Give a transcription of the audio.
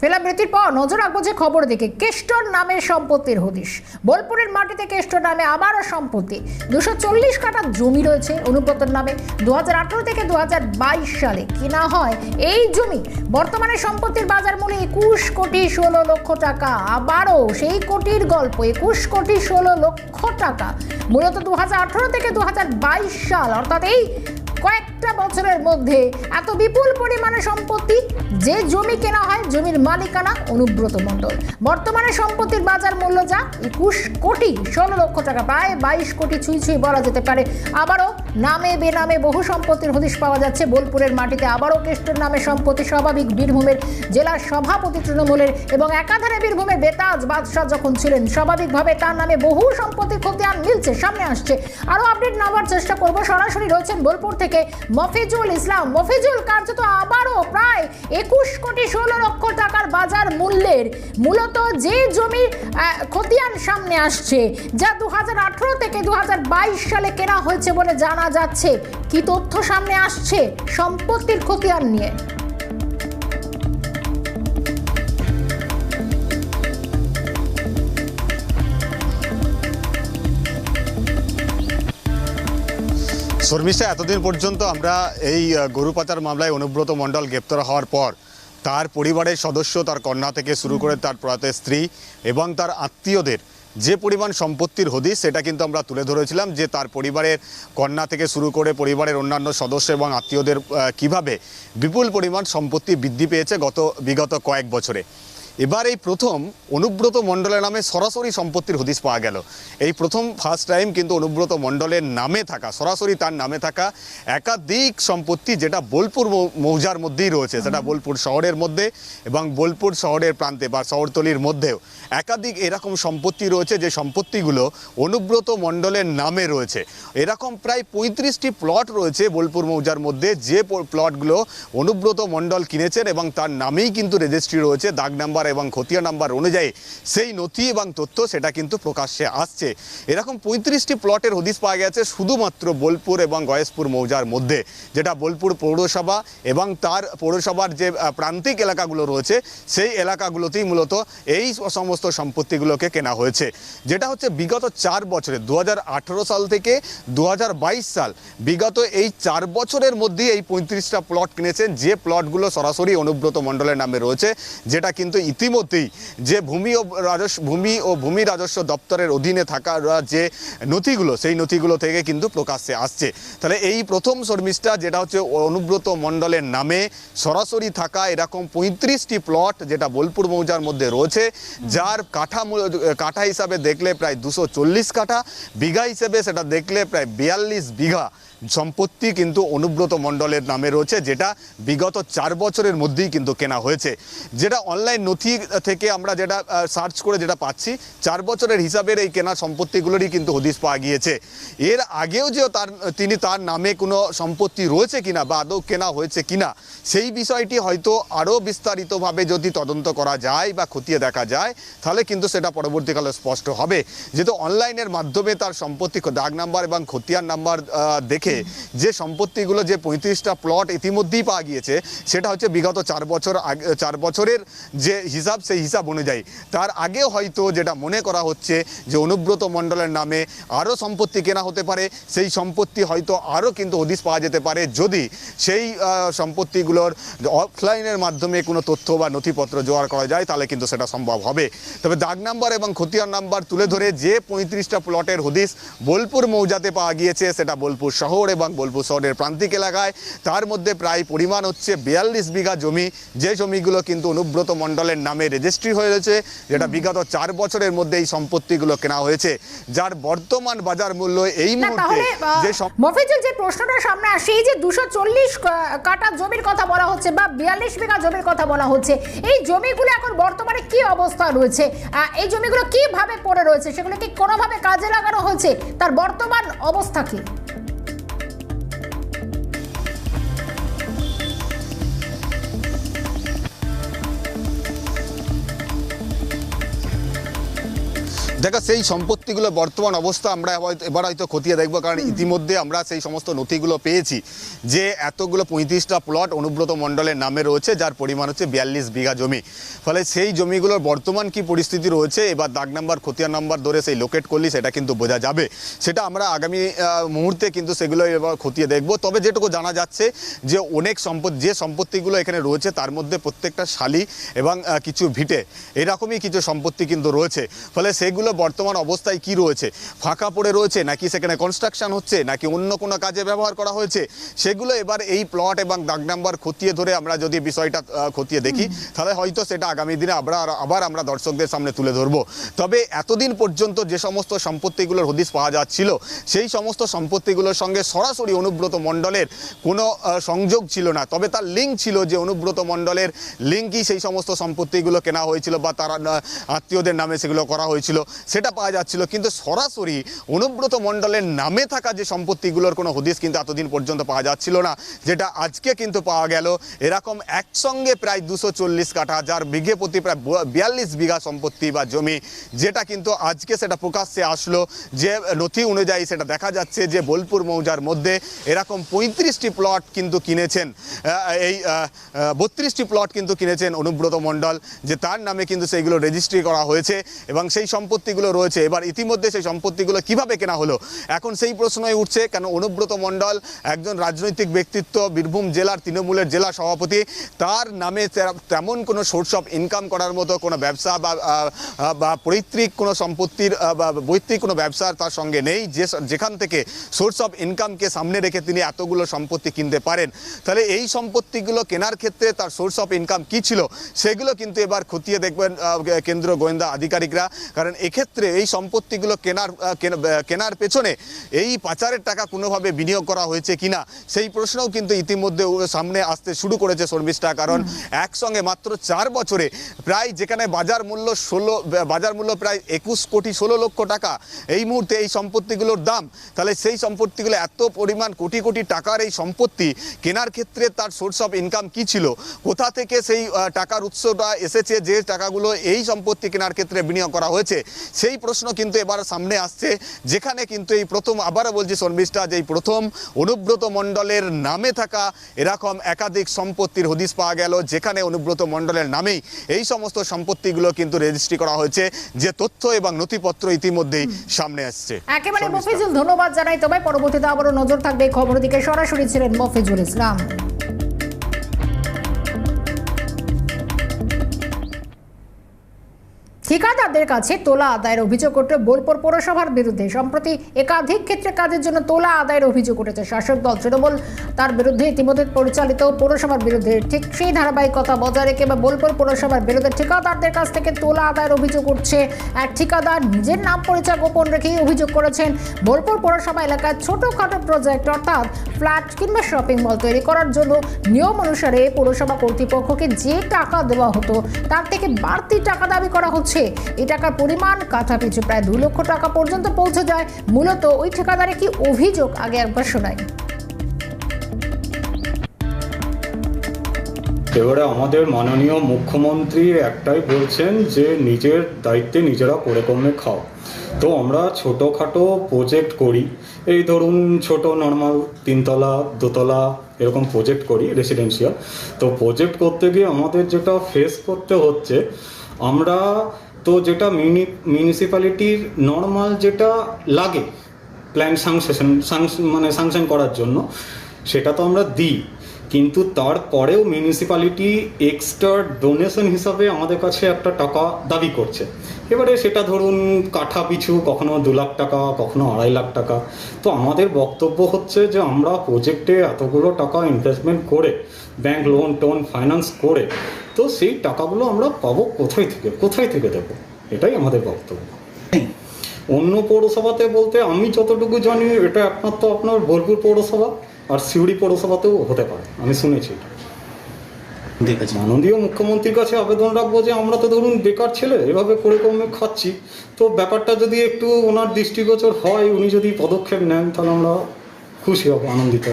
ফেলাবৃত্তির পর নজর রাখবো যে খবর দিকে কেষ্টর নামের সম্পত্তির হদিশ। বোলপুরের মাটিতে কেষ্টর নামে আবারও সম্পত্তি 240 কাঠা জমি রয়েছে অনুব্রতর নামে। 2018 থেকে 2022 সালে কেনা হয় এই জমি। বর্তমানে সম্পত্তির বাজার মূল্য 21 কোটি 16 লক্ষ টাকা। আবারও সেই কোটির গল্প, 21 কোটি 16 লক্ষ টাকা। মূলত 2018 থেকে 2022 সাল অর্থাৎ এই কয়েকটা বছরের মধ্যে এত বিপুল পরিমাণে সম্পত্তি। যে জমি কেনা হয় জমির মালিকানা অনুব্রত মণ্ডল। বর্তমানে সম্পত্তির বাজার মূল্য যা 21 কোটি 16 লক্ষ টাকা, প্রায় 22 কোটি ছুঁই বলা যেতে পারে। আবারও নামে বেনামে বহু সম্পত্তির হদিশ পাওয়া যাচ্ছে বোলপুরের মাটিতে। আবারও কেষ্টর নামে সম্পত্তি। স্বাভাবিক বীরভূমের জেলার সভাপতি তৃণমূলের এবং একাধারে বীরভূমের বেতাজ বাদশাহ যখন ছিলেন, স্বাভাবিকভাবে তার নামে বহু সম্পত্তির খতিয়ান মিলছে, সামনে আসছে। আরও আপডেট নেওয়ার চেষ্টা করব। সরাসরি রয়েছেন বোলপুর থেকে মফিজুল ইসলাম। মফিজুল, কার্যত আবারও প্রায় 21 কোটি 16 লক্ষ টাকার বাজার মূল্যের মূলত যে জমির খতিয়ান সামনে আসছে, যা 2018 থেকে 2022 সালে কেনা হয়েছে বলে জানা যাচ্ছে। কি তথ্য সামনে আসছে সম্পত্তির খতিয়ান নিয়ে? শর্মিষ্ঠা, এতদিন পর্যন্ত আমরা এই গরু পাচার মামলায় অনুব্রত মণ্ডল গ্রেপ্তার হওয়ার পর তার পরিবারের সদস্য, তার কন্যা থেকে শুরু করে তার প্রয়াত স্ত্রী এবং তার আত্মীয়দের যে পরিমাণ সম্পত্তির হদিশ, সেটা কিন্তু আমরা তুলে ধরেছিলাম যে তার পরিবারের কন্যা থেকে শুরু করে পরিবারের অন্যান্য সদস্য এবং আত্মীয়দের কিভাবে বিপুল পরিমাণ সম্পত্তি বৃদ্ধি পেয়েছে বিগত কয়েক বছরে। এবার এই প্রথম অনুব্রত মণ্ডলের নামে সরাসরি সম্পত্তির হদিশ পাওয়া গেল। এই ফার্স্ট টাইম কিন্তু অনুব্রত মণ্ডলের নামে থাকা, সরাসরি তার নামে থাকা একাধিক সম্পত্তি, যেটা বোলপুর মৌজার মধ্যেই রয়েছে, সেটা বোলপুর শহরের মধ্যে এবং বোলপুর শহরের প্রান্তে বা শহরতলির মধ্যেও একাধিক এরকম সম্পত্তি রয়েছে, যে সম্পত্তিগুলো অনুব্রত মণ্ডলের নামে রয়েছে। এরকম প্রায় 35টি প্লট রয়েছে বোলপুর মৌজার মধ্যে, যে প্লটগুলো অনুব্রত মণ্ডল কিনেছেন এবং তার নামেই কিন্তু রেজিস্ট্রি রয়েছে। দাগ নাম্বার এবং খতিয়ান নাম্বার অনুযায়ী সেই নথি এবং তথ্য সেটা কিন্তু প্রকাশ্যে আসছে। এরকম 35টি প্লটের হদিশ পাওয়া গেছে শুধুমাত্র বোলপুর এবং গয়েশপুর মৌজার মধ্যে, যেটা বোলপুর পৌরসভা এবং তার পৌরসভার যে প্রান্তিক এলাকাগুলো রয়েছে সেই এলাকাগুলোতেই মূলত এই সমস্ত সম্পত্তিগুলোকে কেনা হয়েছে। যেটা হচ্ছে বিগত 4 বছরে 2018 সাল থেকে 2022 সাল, বিগত এই 4 বছরের মধ্যেই এই 35টা প্লট কিনেছেন, যে প্লটগুলো সরাসরি অনুব্রত মণ্ডলের নামে রয়েছে, যেটা কিন্তু ইতিমধ্যেই যে ভূমি ও ভূমি রাজস্ব দপ্তরের অধীনে থাকা যে নথিগুলো, সেই নথিগুলো থেকে কিন্তু প্রকাশ্যে আসছে। তাহলে এই প্রথম শর্মিষ্ঠা, যেটা হচ্ছে অনুব্রত মণ্ডলের নামে সরাসরি থাকা এরকম 35টি প্লট, যেটা বোলপুর মৌজার মধ্যে রয়েছে, যার কাঠা হিসাবে দেখলে প্রায় 240 কাঠা, বিঘা হিসেবে সেটা দেখলে প্রায় 42 বিঘা সম্পত্তি কিন্তু অনুব্রত মণ্ডলের নামে রয়েছে, যেটা বিগত 4 বছরের মধ্যেই কিন্তু কেনা হয়েছে। যেটা অনলাইন নথি থেকে আমরা যেটা সার্চ করে যেটা পাচ্ছি, 4 বছরের হিসাবের এই কেনা সম্পত্তিগুলোরই কিন্তু হদিশ পাওয়া গিয়েছে। এর আগেও যে তিনি তার নামে কোনো সম্পত্তি রয়েছে কিনা বা আদৌ কেনা হয়েছে কিনা, সেই বিষয়টি হয়তো আরও বিস্তারিতভাবে যদি তদন্ত করা যায় বা খতিয়ে দেখা যায়, তাহলে কিন্তু সেটা পরবর্তীকালে স্পষ্ট হবে। যেহেতু অনলাইনের মাধ্যমে তার সম্পত্তি দাগ নাম্বার এবং খতিয়ান নাম্বার দেখে যে সম্পত্তিগুলো, যে 35টা প্লট ইতিমধ্যেই পাওয়া গিয়েছে, সেটা হচ্ছে বিগত 4 বছরের যে হিসাব, সেই হিসাব অনুযায়ী। তার আগেও হয়তো যেটা মনে করা হচ্ছে যে অনুব্রত মণ্ডলের নামে আরও সম্পত্তি কেনা হতে পারে, সেই সম্পত্তি হয়তো আরও কিন্তু হদিশ পাওয়া যেতে পারে যদি সেই সম্পত্তিগুলোর অফলাইনের মাধ্যমে কোনো তথ্য বা নথিপত্র জোগাড় করা যায়, তাহলে কিন্তু সেটা সম্ভব হবে। তবে দাগ নাম্বার এবং খতিয়ান নাম্বার তুলে ধরে যে 35টা প্লটের হদিশ বোলপুর মৌজাতে পাওয়া গিয়েছে, সেটা বোলপুর শহর এবং বোলপুর শহরের প্রান্তিক এলাকায়, তার মধ্যে প্রায় পরিমাণ হচ্ছে 42 বিঘা জমি, যে জমিগুলো কিন্তু অনুব্রত মণ্ডলের নামে রেজিস্ট্রি হয়েছে, যেটা বিগত 4 বছরের মধ্যে এই সম্পত্তিগুলো কেনা হয়েছে, যার বর্তমান বাজার মূল্য এই মুহূর্তে যে মফিজুল, যে প্রশ্নটা সামনে আসে, এই যে 240 কাঠা জমির কথা বলা হচ্ছে বা 42 বিঘা জমির কথা বলা হচ্ছে, এই জমিগুলো এখন বর্তমানে কি অবস্থা রয়েছে? এই জমিগুলো কিভাবে পড়ে রয়েছে? সেগুলো কি কোনোভাবে কাজে লাগানো হয়েছে? তার বর্তমান অবস্থা কি? দেখো সেই সম্পত্তিগুলো বর্তমান অবস্থা আমরা এবার হয়তো খতিয়ে দেখবো, কারণ ইতিমধ্যে আমরা সেই সমস্ত নথিগুলো পেয়েছি যে এতগুলো 35টা প্লট অনুব্রত মণ্ডলের নামে রয়েছে, যার পরিমাণ হচ্ছে 42 বিঘা জমি। ফলে সেই জমিগুলোর বর্তমান কি পরিস্থিতি রয়েছে এবার দাগ নাম্বার খতিয়ান নাম্বার ধরে সেই লোকেট করলি সেটা কিন্তু বোঝা যাবে। সেটা আমরা আগামী মুহূর্তে কিন্তু সেগুলো এবার খতিয়ে দেখব। তবে যেটুকু জানা যাচ্ছে যে অনেক যে সম্পত্তিগুলো এখানে রয়েছে তার মধ্যে প্রত্যেকটা শালি এবং কিছু ভিটে এরকমই কিছু সম্পত্তি কিন্তু রয়েছে। ফলে সেগুলো বর্তমান অবস্থায় কি রয়েছে, ফাঁকা পড়ে রয়েছে নাকি সেখানে কনস্ট্রাকশন হচ্ছে নাকি অন্য কোনো কাজে ব্যবহার করা হয়েছে, সেগুলো এবার এই প্লট এবং দাগ নাম্বার খতিয়ে ধরে আমরা যদি বিষয়টা খতিয়ে দেখি তাহলে হয়তো সেটা আগামী দিনে আবার আমরা দর্শকদের সামনে তুলে ধরবো। তবে এতদিন পর্যন্ত যে সমস্ত সম্পত্তিগুলোর হদিশ পাওয়া যাচ্ছিল সেই সমস্ত সম্পত্তিগুলোর সঙ্গে সরাসরি অনুব্রত মণ্ডলের কোনো সংযোগ ছিল না, তবে তার লিঙ্ক ছিল যে অনুব্রত মণ্ডলের লিঙ্কই সেই সমস্ত সম্পত্তিগুলো কেনা হয়েছিল বা তার আত্মীয়দের নামে সেগুলো করা হয়েছিল সেটা পাওয়া যাচ্ছিল। কিন্তু সরাসরি অনুব্রত মণ্ডলের নামে থাকা যে সম্পত্তিগুলোর কোনো হদিশ কিন্তু এতদিন পর্যন্ত পাওয়া যাচ্ছিল না, যেটা আজকে কিন্তু পাওয়া গেল। এরকম একসঙ্গে প্রায় 240 কাঠা, যার বিঘে প্রতি প্রায় 42 বিঘা সম্পত্তি বা জমি, যেটা কিন্তু আজকে সেটা প্রকাশ্যে আসলো। যে নথি অনুযায়ী সেটা দেখা যাচ্ছে যে বোলপুর মৌজার মধ্যে এরকম 35টি প্লট কিন্তু কিনেছেন, এই 32টি প্লট কিন্তু কিনেছেন অনুব্রত মণ্ডল, যে তার নামে কিন্তু সেইগুলো রেজিস্ট্রি করা হয়েছে এবং সেই সম্পত্তিগুলো রয়েছে। এবার ইতিমধ্যে সেই সম্পত্তিগুলো কিভাবে কেনা হলো এখন সেই প্রশ্নই উঠছে, কেন অনুব্রত মণ্ডল একজন রাজনৈতিক ব্যক্তিত্ব, বীরভূম জেলার তৃণমূলের জেলা সভাপতি, তার নামে তেমন কোনো সোর্স অফ ইনকাম করার মতো কোনো ব্যবসা বা পৈতৃক কোনো সম্পত্তির বা বৈতৃক কোনো ব্যবসা তার সঙ্গে নেই, যেখান থেকে সোর্স অফ ইনকামকে সামনে রেখে তিনি এতগুলো সম্পত্তি কিনতে পারেন। তাহলে এই সম্পত্তিগুলো কেনার ক্ষেত্রে তার সোর্স অফ ইনকাম কী ছিল সেগুলো কিন্তু এবার খতিয়ে দেখবেন কেন্দ্রীয় গোয়েন্দা আধিকারিকরা, কারণ এক্ষেত্রে এই সম্পত্তিগুলো কেনার পেছনে এই পাচারের টাকা কোনোভাবে বিনিয়োগ করা হয়েছে কিনা সেই প্রশ্নও কিন্তু ইতিমধ্যে সামনে আসতে শুরু করেছে শর্মিষ্ঠা। কারণ একসঙ্গে মাত্র 4 বছরে প্রায় যেখানে বাজার মূল্য প্রায় 21 কোটি 16 লক্ষ টাকা এই মুহূর্তে এই সম্পত্তিগুলোর দাম, তাহলে সেই সম্পত্তিগুলো এত পরিমাণ কোটি কোটি টাকার এই সম্পত্তি কেনার ক্ষেত্রে তার সোর্স অফ ইনকাম কী ছিল, কোথা থেকে সেই টাকার উৎসটা এসেছে যে টাকাগুলো এই সম্পত্তি কেনার ক্ষেত্রে বিনিয়োগ করা হয়েছে, সেই প্রশ্ন কিন্তু এবার সামনে আসছে। যেখানে কিন্তু এই প্রথম, আবারও বলছি শর্মিষ্ঠা, যে এই প্রথম অনুব্রত মণ্ডলের নামে থাকা এরকম একাধিক সম্পত্তির হদিশ পাওয়া গেল, যেখানে অনুব্রত মণ্ডলের নামেই এই সমস্ত সম্পত্তিগুলো কিন্তু রেজিস্ট্রি করা হয়েছে, যে তথ্য এবং নথিপত্র ইতিমধ্যেই সামনে আসছে। একেবারে মফিজুল, ধন্যবাদ জানাই। তবে পরবর্তীতে আবারও নজর থাকবে এই খবরের দিকে। সরাসরি ছিলেন মফিজুল ইসলাম। ঠিকাদারদের কাছে তোলা আদায়ের অভিযোগ উঠল বোলপুর পৌরসভার বিরুদ্ধে। সম্প্রতি একাধিক ক্ষেত্রে কাজের জন্য তোলা আদায়ের অভিযোগ উঠেছে শাসক দল তৃণমূল, তার বিরুদ্ধে ইতিমধ্যে পরিচালিত পৌরসভার বিরুদ্ধে ঠিক সেই ধারাবাহিকতা বজায় রেখে বোলপুর পৌরসভার বিরুদ্ধে ঠিকাদারদের কাছ থেকে তোলা আদায়ের অভিযোগ উঠছে। এক ঠিকাদার নিজের নাম পরিচয় গোপন রেখেই অভিযোগ করেছেন বোলপুর পৌরসভা এলাকায় ছোটখাটো প্রজেক্ট অর্থাৎ ফ্ল্যাট কিংবা শপিং মল তৈরি করার জন্য নিয়ম অনুসারে পৌরসভা কর্তৃপক্ষকে যে টাকা দেওয়া হতো তার থেকে বাড়তি টাকা দাবি করা হচ্ছে। এই টাকার পরিমাণ কাঠা পিছু প্রায় 2 লক্ষ টাকা পর্যন্ত পৌঁছে যায়। মূলত ওই ঠিকাদারের কি অভিযোগ আগে একবার শোনাই। এবারে আমাদের মাননীয় মুখ্যমন্ত্রী একটাই বলছেন যে নিজের দায়িত্বে নিজেরা করে কমে খাও। তো আমরা ছোটোখাটো প্রজেক্ট করি, এই ধরুন ছোট নর্মাল 3 তলা 2 তলা এরকম প্রজেক্ট করি রেসিডেন্সিয়াল। তো প্রজেক্ট করতে গিয়ে আমাদের যেটা ফেস করতে হচ্ছে, আমরা তো যেটা মিউনিসিপ্যালিটির নর্মাল যেটা লাগে প্ল্যান স্যাংশন করার জন্য সেটা তো আমরা দিই, কিন্তু তারপরেও মিউনিসিপ্যালিটি এক্সট্রা ডোনেশন হিসাবে আমাদের কাছে একটা টাকা দাবি করছে। এবারে সেটা ধরুন কাঠা পিছু কখনো 2 লাখ টাকা, কখনো 2.5 লাখ টাকা। তো আমাদের বক্তব্য হচ্ছে যে আমরা প্রজেক্টে এতগুলো টাকা ইনভেস্টমেন্ট করে ব্যাংক লোন টোন ফাইন্যান্স করে, তো সেই টাকাগুলো আমরা পাবো কোথায় থেকে দেবো, এটাই আমাদের বক্তব্য। অন্য পৌরসভাতে বলতে আমি যতটুকু জানি এটা একমাত্র আপনার বোলপুর পৌরসভা আর সিউড়ি পৌরসভাতেও হতে পারে, আমি শুনেছি। মাননীয় মুখ্যমন্ত্রীর কাছে আবেদন রাখবো যে আমরা তো ধরুন বেকার ছেলে এভাবে করে কমে খাচ্ছি, তো ব্যাপারটা যদি একটু ওনার দৃষ্টিগোচর হয়, উনি যদি পদক্ষেপ নেন তাহলে আমরা খুশি হব, আনন্দিত।